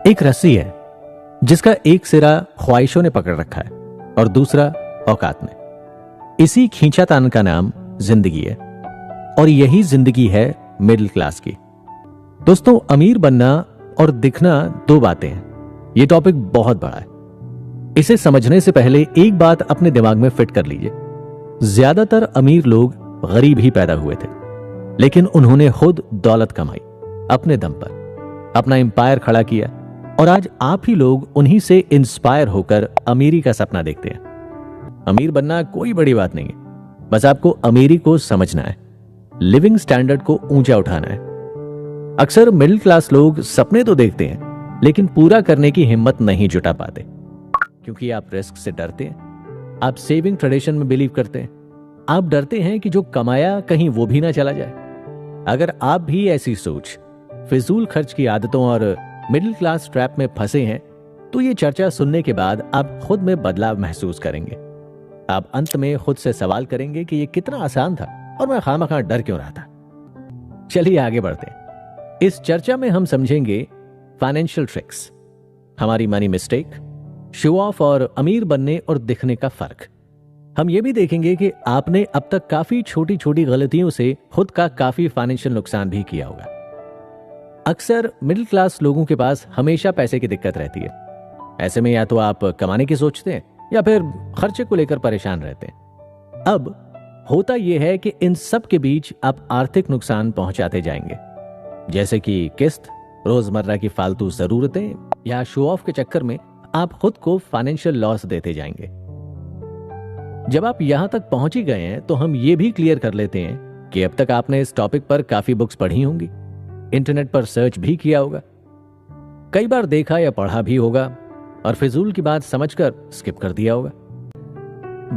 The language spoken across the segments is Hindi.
एक रस्सी है जिसका एक सिरा ख्वाहिशों ने पकड़ रखा है और दूसरा औकात ने। इसी खींचातान का नाम जिंदगी है और यही जिंदगी है मिडिल क्लास की। दोस्तों, अमीर बनना और दिखना दो बातें हैं। यह टॉपिक बहुत बड़ा है। इसे समझने से पहले एक बात अपने दिमाग में फिट कर लीजिए। ज्यादातर अमीर लोग गरीब ही पैदा हुए थे, लेकिन उन्होंने खुद दौलत कमाई, अपने दम पर अपना एम्पायर खड़ा किया और आज आप ही लोग उन्हीं से इंस्पायर होकर अमीरी का सपना देखते हैं। अमीर बनना कोई बड़ी बात नहीं है, बस आपको अमीरी को समझना है, लिविंग स्टैंडर्ड को ऊंचा उठाना है। अक्सर मिडिल क्लास लोग सपने तो देखते हैं, लेकिन पूरा करने की हिम्मत नहीं जुटा पाते, क्योंकि आप रिस्क से डरते हैं, आप सेविंग ट्रेडिशन में बिलीव करते हैं, आप डरते हैं कि जो कमाया कहीं वो भी ना चला जाए। अगर आप भी ऐसी सोच, फिजूल खर्च की आदतों और मिडिल क्लास ट्रैप में फंसे हैं, तो ये चर्चा सुनने के बाद आप खुद में बदलाव महसूस करेंगे। आप अंत में खुद से सवाल करेंगे कि ये कितना आसान था और मैं खामखा डर क्यों रहा था। चलिए आगे बढ़ते हैं। इस चर्चा में हम समझेंगे फाइनेंशियल ट्रिक्स, हमारी मनी मिस्टेक, शो ऑफ और अमीर बनने और दिखने का फर्क। हम ये भी देखेंगे कि आपने अब तक काफी छोटी छोटी गलतियों से खुद का काफी फाइनेंशियल नुकसान भी किया होगा। अक्सर मिडिल क्लास लोगों के पास हमेशा पैसे की दिक्कत रहती है। ऐसे में या तो आप कमाने की सोचते हैं या फिर खर्चे को लेकर परेशान रहते हैं। अब होता यह है कि इन सब के बीच आप आर्थिक नुकसान पहुंचाते जाएंगे, जैसे कि किस्त, रोजमर्रा की फालतू जरूरतें या शो ऑफ के चक्कर में आप खुद को फाइनेंशियल लॉस देते जाएंगे। जब आप यहां तक पहुंच ही गए हैं तो हम ये भी क्लियर कर लेते हैं कि अब तक आपने इस टॉपिक पर काफी बुक्स पढ़ी होंगी, इंटरनेट पर सर्च भी किया होगा, कई बार देखा या पढ़ा भी होगा और फिजूल की बात समझकर स्किप कर दिया होगा।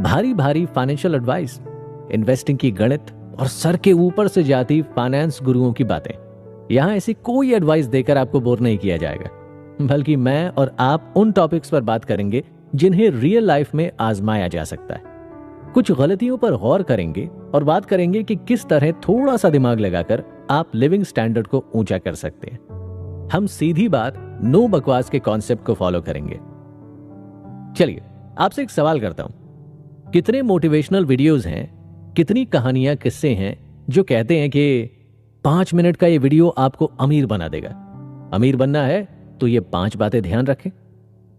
भारी भारी फाइनेंशियल एडवाइस, इन्वेस्टिंग की गणित और सर के ऊपर से जाती फाइनेंस गुरुओं की बातें, यहां ऐसी कोई एडवाइस देकर आपको बोर नहीं किया जाएगा, बल्कि मैं और आप उन टॉपिक्स पर बात करेंगे जिन्हें रियल लाइफ में आजमाया जा सकता है। कुछ गलतियों पर गौर करेंगे और बात करेंगे कि किस तरह थोड़ा सा दिमाग लगाकर आप लिविंग स्टैंडर्ड को ऊंचा कर सकते हैं। हम सीधी बात, नो बकवास के कॉन्सेप्ट को फॉलो करेंगे। चलिए आपसे एक सवाल करता हूं, कितने मोटिवेशनल वीडियोस हैं, कितनी कहानियां, किस्से हैं जो कहते हैं कि 5 मिनट का ये वीडियो आपको अमीर बना देगा। अमीर बनना है तो ये 5 बातें ध्यान रखें।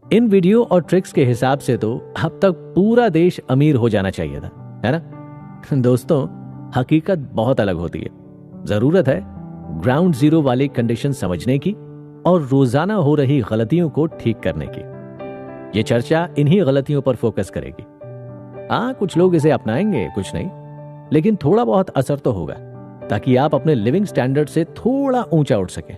इन वीडियो और ट्रिक्स के हिसाब से तो अब तक पूरा देश अमीर हो जाना चाहिए था, है ना? दोस्तों, हकीकत बहुत अलग होती है। जरूरत है ग्राउंड जीरो वाली कंडीशन समझने की और रोजाना हो रही गलतियों को ठीक करने की। यह चर्चा इन्हीं गलतियों पर फोकस करेगी। हाँ, कुछ लोग इसे अपनाएंगे, कुछ नहीं, लेकिन थोड़ा बहुत असर तो होगा, ताकि आप अपने लिविंग स्टैंडर्ड से थोड़ा ऊंचा उठ सकें।